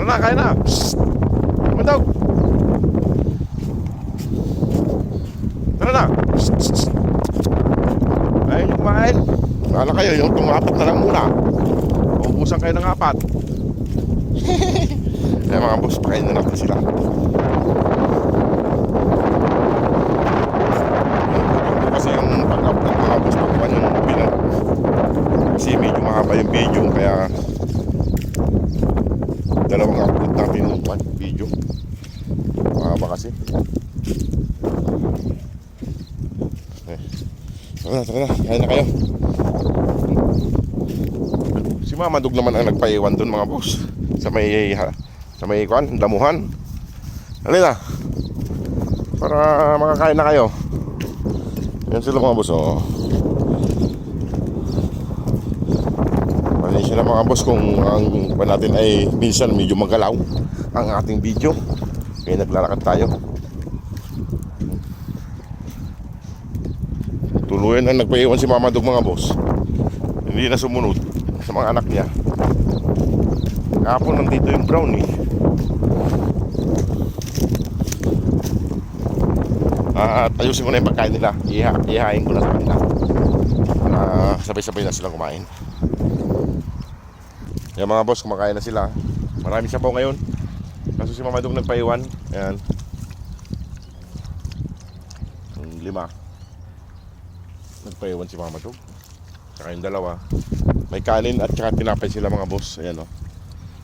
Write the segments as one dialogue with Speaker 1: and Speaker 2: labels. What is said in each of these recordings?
Speaker 1: na, kain na. Psst. Mandog. Tara na. Psst, psst, psst. Ayun yung kumain. Kala kayo, yung tungapat na lang muna. Uubusan kayo ng apat. Kaya mga boss, pakain na natin sila. Kasi yung pag-upload mga boss, pagkuhan yung bilang. Kasi medyo mahaba yung video, kaya dalawang upload natin yung video. Mahaba kasi. Tara na, kain na kayo. Si Mama Dog naman ang nagpaiwan dun mga boss. Sa may kwan, damuhan. Dali na. Para makakain na kayo. Yan sila mga boss, oh. Pasensya na mga boss kung ang kwan natin ay minsan medyo magalaw ang ating video. Kaya naglalakad tayo. Tuluyan ang nagpaiwan si Mama Dog mga boss. Hindi na sumunod sa mga anak niya. Kahapon nandito yung brownie. At ayusin ko na yung pagkain nila. Ihahain ko na sa kanila. Sabay-sabay na silang kumain. Yan mga boss, kumakain na sila. Marami sabaw ngayon. Kaso si Mama Dog nagpaiwan. Ayan. 5. Nagpaiwan si Mama Dog. Saka yung dalawa. May kanin at saka tinapay sila mga boss. Ayan o.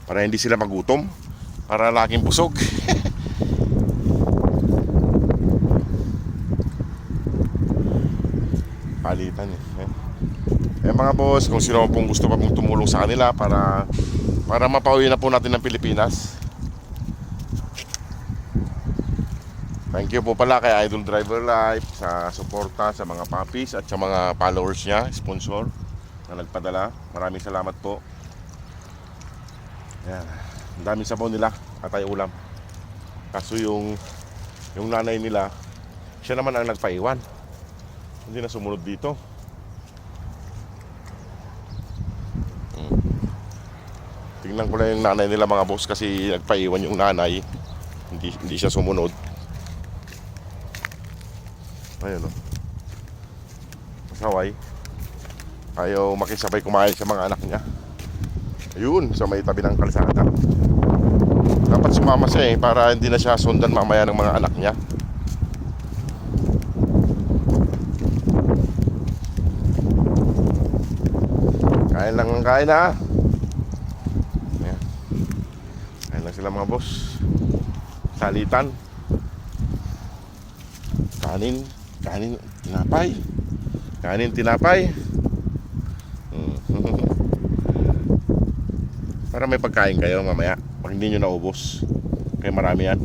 Speaker 1: Para hindi sila magutom. Para laking busog. Palitan eh. Mga boss, kung sino pong gusto pa pong tumulong sa kanila para mapauwi na po natin ng Pilipinas. Thank you po pala kay Idol Driver Life sa suporta sa mga puppies at sa mga followers niya, sponsor na nagpadala. Maraming salamat po. Yan. Ang daming sabaw nila at ay ulam. Kaso yung nanay nila, siya naman ang nagpaiwan. Hindi na sumunod dito. Tingnan ko lang yung nanay nila mga boss kasi nagpaiwan yung nanay. Hindi siya sumunod. Ayun o. Masaway. Ayaw makisabay kumain sa mga anak niya. Ayun, sa may tabi ng kalsada. Dapat sumama siya eh, para hindi na siya sundan mamaya ng mga anak niya. Kain lang ng kain ha. Ayan. Kain lang sila mga boss. Salitan. Kanin, tinapay. Kanin, tinapay. Para may pagkain kayo mamaya. Pag hindi nyo naubos. Kaya marami yan.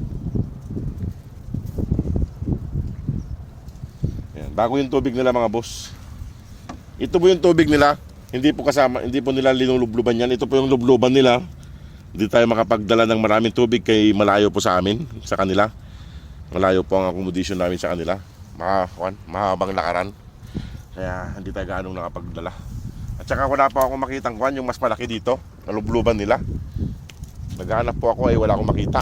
Speaker 1: Ayan. Bago yung tubig nila mga boss. Ito po yung tubig nila. Hindi po nila linulubluban yan. Ito po yung lubluban nila. Hindi tayo makapagdala ng maraming tubig kay malayo po sa amin, sa kanila. Malayo po ang accommodation namin sa kanila. Mahabang lakaran. Kaya hindi tayo gaanong nakapagdala. At saka wala pa akong makitang yung mas malaki dito, nalubluban nila. Naghahanap po ako ay wala akong makita.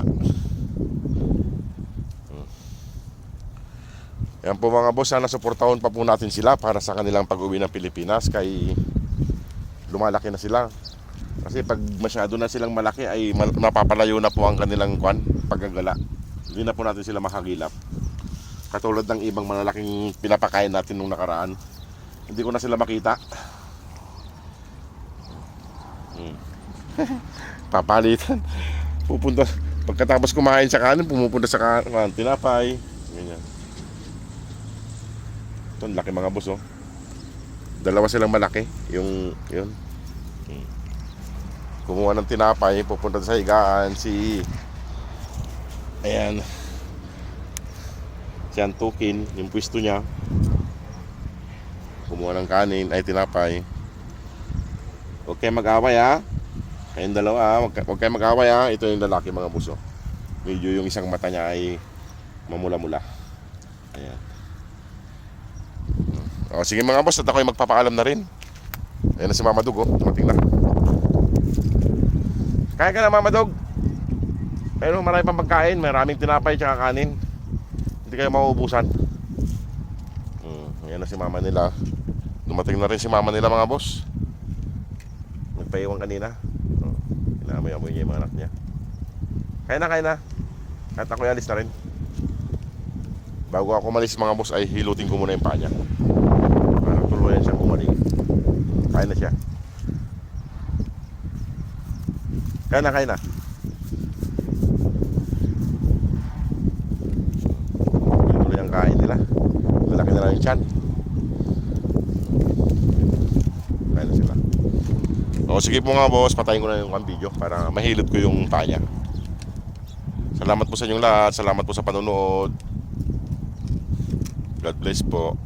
Speaker 1: Yan po mga boss, sana suportahon pa po natin sila para sa kanilang pag-uwi ng Pilipinas. Kay lumalaki na sila. Kasi pag masyado na silang malaki ay mapapalayo na po ang kanilang paggagala. Hindi na po natin sila makagilap. Katulad ng ibang malalaking pinapakain natin nung nakaraan. Hindi ko na sila makita. Papalitan. Pupunta pagkatapos kumain sa kanin, pumupunta sa tinapay. Ganyan. Ito, laki mga boss oh. Dalawa silang malaki. Yun. Kumuha ng tinapay, pupunta sa higaan ayan. Si Antukin, yung pwesto niya. Kumuha ng kanin, ay tinapay. Huwag kayo mag-away ha. Kayong dalawa, huwag kayo mag-away ha. Ito yung lalaki mga buso. Medyo yung isang mata niya ay mamula-mula. Ayan. O, sige mga boss, at ako ay magpapaalam na rin. Ayan na si Mama Dog, oh. Dumating na. Kaya ka na Mama Dog. Ayun, marami pang pagkain, maraming tinapay tsaka kanin. Hindi kayo mauubusan. Ayan na si mama nila. Dumating na rin si mama nila mga boss. Nagpaiwan kanina. Inamoy-amoy niya yung mga anak niya. Kaya na. Kahit ako'y alis na rin. Bago ako malis mga boss ay hilutin ko muna yung paa niya. Para tuluyan siyang kumaling. Kain na siya. Kain na. Tuloy ang kain nila. Malaki na lang yung tiyan. Kain na sila. O sige po nga boss, patayin ko na yung video para mahilot ko yung paa niya. Salamat po sa inyong lahat. Salamat po sa panonood. God bless po.